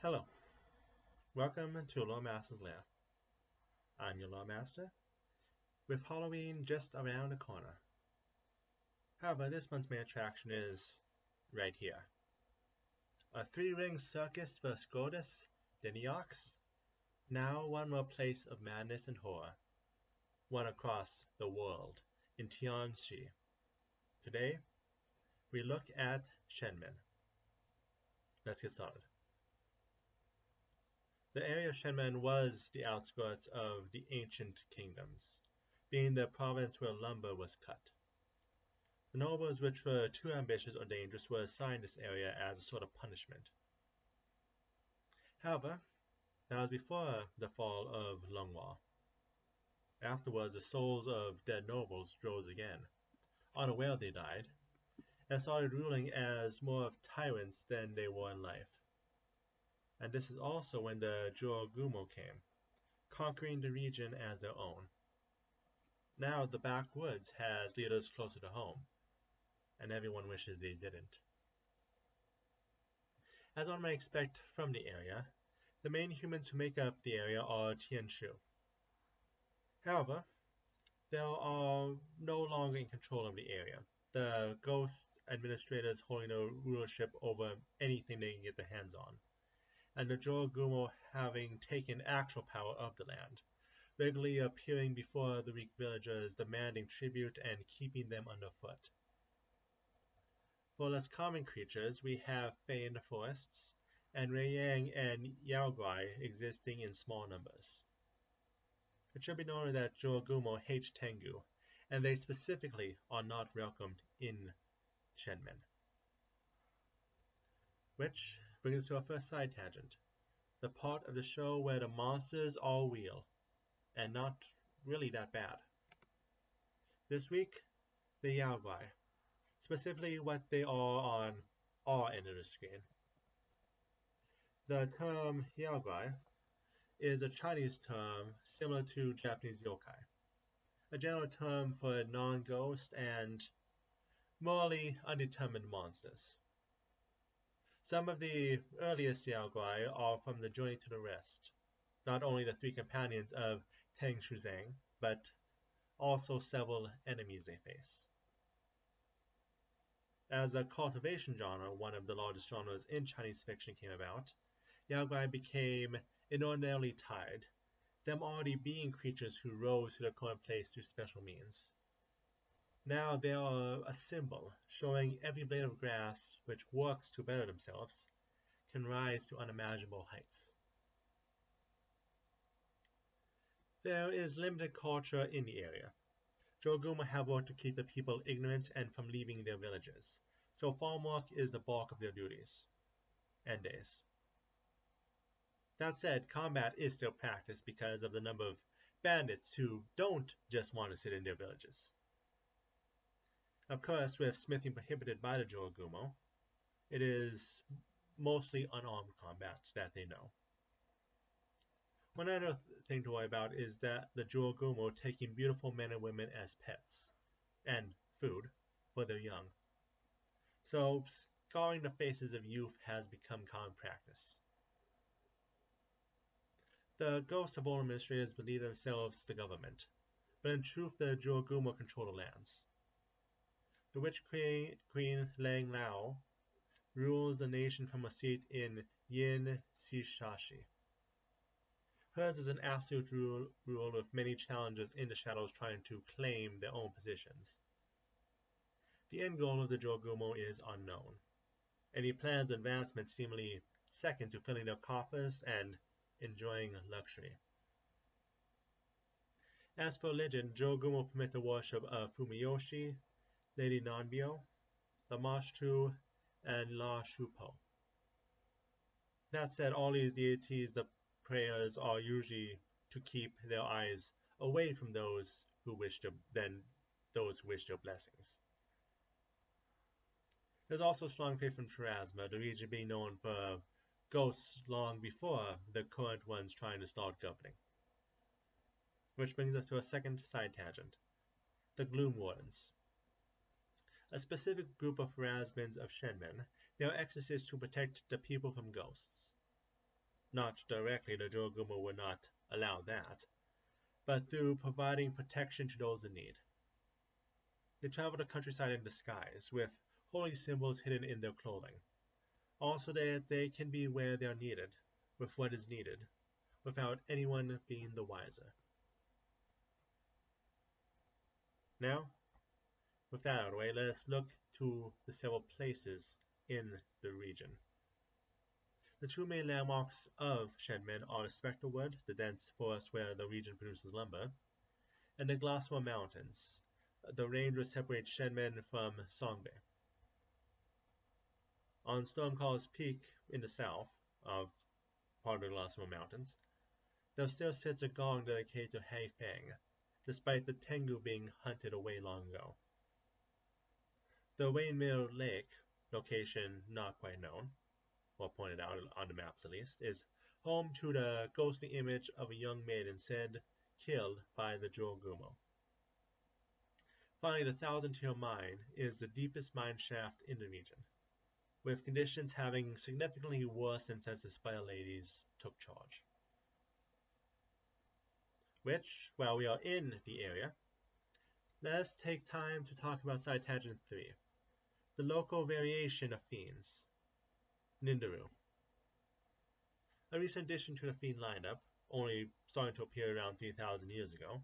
Hello, welcome to Loremaster's Lair. I'm your Loremaster, with Halloween just around the corner. However, this month's main attraction is right here. A three-ring circus for Scotus, the Neox, now one more place of madness and horror, one across the world in TIan Xia. Today, we look at Shenmen. Let's get started. The area of Shenmen was the outskirts of the ancient kingdoms, being the province where lumber was cut. The nobles which were too ambitious or dangerous were assigned this area as a sort of punishment. However, that was before the fall of Longwa. Afterwards, the souls of dead nobles rose again, unaware they died, and started ruling as more of tyrants than they were in life. And this is also when the Joragumo came, conquering the region as their own. Now the backwoods has leaders closer to home, and everyone wishes they didn't. As one might expect from the area, the main humans who make up the area are TIan Xia. However, they are no longer in control of the area, the ghost administrators holding no rulership over anything they can get their hands on, and the Joragumo having taken actual power of the land, regularly appearing before the weak villagers demanding tribute and keeping them underfoot. For less common creatures, we have Fae in the forests, and Raiyang and Yaoguai existing in small numbers. It should be noted that Joragumo hate Tengu, and they specifically are not welcomed in Shenmen. Which brings us to our first side tangent, the part of the show where the monsters are real, and not really that bad. This week, the Yaoguai, specifically what they are on our end of the screen. The term Yaoguai is a Chinese term similar to Japanese yokai, a general term for non-ghost and morally undetermined monsters. Some of the earliest Yaoguai are from the Journey to the Rest, not only the three companions of Teng Shuzang, but also several enemies they face. As a cultivation genre, one of the largest genres in Chinese fiction came about, Yaoguai became inordinately tied, them already being creatures who rose to their current place through special means. Now they are a symbol, showing every blade of grass which works to better themselves can rise to unimaginable heights. There is limited culture in the area. Joragumo have worked to keep the people ignorant and from leaving their villages, so farm work is the bulk of their duties and days. That said, combat is still practiced because of the number of bandits who don't just want to sit in their villages. Of course, with smithing prohibited by the Joragumo, it is mostly unarmed combat that they know. One other thing to worry about is that the Joragumo taking beautiful men and women as pets, and food, for their young. So, scarring the faces of youth has become common practice. The ghosts of old administrators believe themselves the government, but in truth the Joragumo control the lands. The witch queen Lang Lao rules the nation from a seat in Yin Xishashi. Hers is an absolute rule with many challengers in the shadows trying to claim their own positions. The end goal of the Joragumo is unknown. Any plans of advancement seemingly second to filling their coffers and enjoying luxury. As for religion, Joragumo permit the worship of Fumiyoshi, Lady Nanbyo, Lamashtu, and La Shupo. That said, all these deities, the prayers are usually to keep their eyes away from those who wish their blessings. There's also strong faith in Pharasmin, the region being known for ghosts long before the current ones trying to start governing. Which brings us to a second side tangent, the Gloom Wardens. A specific group of Pharasmins of Shenmen, they are exorcists to protect the people from ghosts. Not directly, the Jogumo would not allow that, but through providing protection to those in need. They travel the countryside in disguise, with holy symbols hidden in their clothing, also that they can be where they are needed, with what is needed, without anyone being the wiser. Now, with that out of the way, let us look to the several places in the region. The two main landmarks of Shenmen are the Spectre Wood, the dense forest where the region produces lumber, and the Glassmore Mountains, the range which separates Shenmen from Songbei. On Stormcall's Peak in the south of part of the Glassmore Mountains, there still sits a gong dedicated to Hai Feng, despite the Tengu being hunted away long ago. The Wainmere Lake, location not quite known, or pointed out on the maps at least, is home to the ghostly image of a young maiden said killed by the Jogumo. Finally, the Thousand Tear Mine is the deepest mine shaft in the region, with conditions having significantly worsened since the Spire Ladies took charge. Which, while we are in the area, let's take time to talk about Side Tangent 3, the local variation of Fiends, Nindaru. A recent addition to the Fiend lineup, only starting to appear around 3,000 years ago.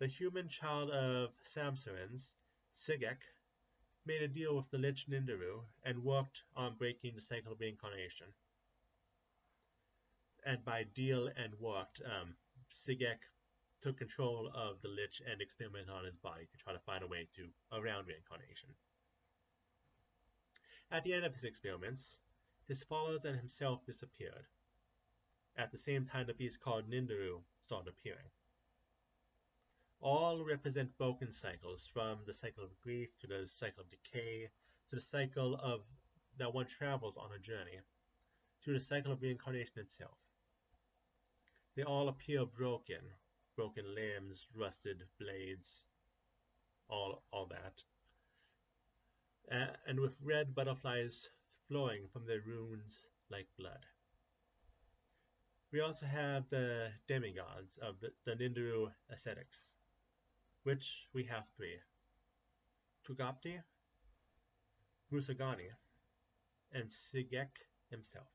The human child of Samsarans, Sigek, made a deal with the Lich Nindaru and worked on breaking the cycle of reincarnation. And by deal and worked, Sigek took control of the Lich and experimented on his body to try to find a way to around reincarnation. At the end of his experiments, his followers and himself disappeared. At the same time, the beast called Nindaru started appearing. All represent broken cycles, from the cycle of grief to the cycle of decay, to the cycle of that one travels on a journey, to the cycle of reincarnation itself. They all appear broken limbs, rusted blades, all that, and with red butterflies flowing from their wounds like blood. We also have the demigods of the Nindaru ascetics, which we have three: Kugapti, Rusagani, and Sigek himself.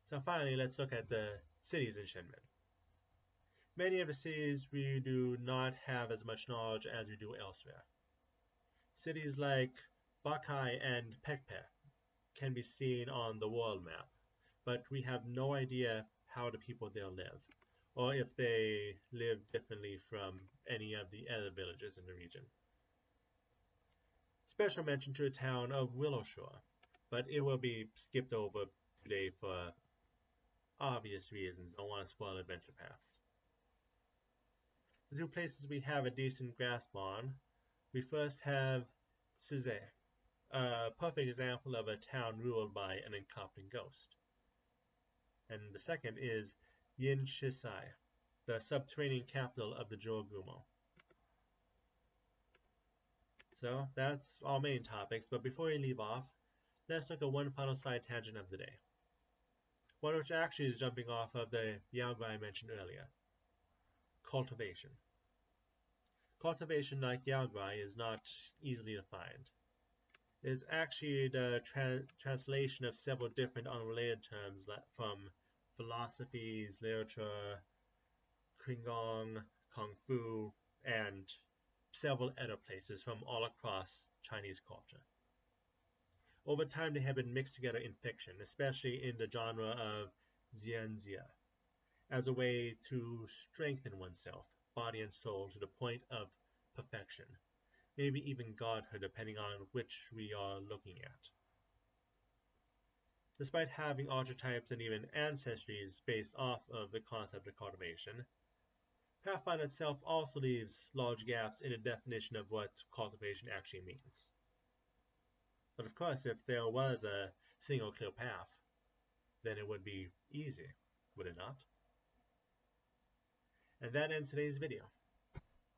So finally, let's look at the cities in Shenmen. Many of the cities we do not have as much knowledge as we do elsewhere. Cities like Bakai and Pekpe can be seen on the world map, but we have no idea how the people there live, or if they live differently from any of the other villages in the region. Special mention to the town of Willowshore, but it will be skipped over today for obvious reasons. I don't want to spoil Adventure Path. The two places we have a decent grasp on, we first have Suze, a perfect example of a town ruled by an incompetent ghost. And the second is Yin Shisai, the subterranean capital of the Jogumo. So that's all main topics, but before we leave off, let's look at one final side tangent of the day. One which actually is jumping off of the Yaoguai I mentioned earlier. Cultivation. Cultivation, like Yaoguai, is not easily defined. It is actually the translation of several different unrelated terms from philosophies, literature, Qigong, Kung Fu, and several other places from all across Chinese culture. Over time, they have been mixed together in fiction, especially in the genre of TIan Xia, as a way to strengthen oneself, body and soul, to the point of perfection, maybe even godhood, depending on which we are looking at. Despite having archetypes and even ancestries based off of the concept of cultivation, Pathfinder itself also leaves large gaps in the definition of what cultivation actually means. But of course, if there was a single clear path, then it would be easy, would it not? And that ends today's video.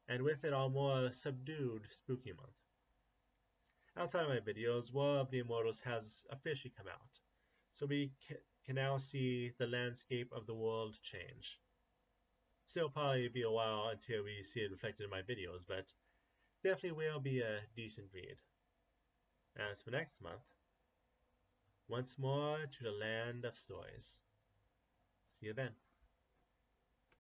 And with it, our more subdued spooky month. Outside of my videos, War of the Immortals has officially come out, so we can now see the landscape of the world change. Still probably be a while until we see it reflected in my videos, but definitely will be a decent read. As for next month, once more to the land of stories. See you then.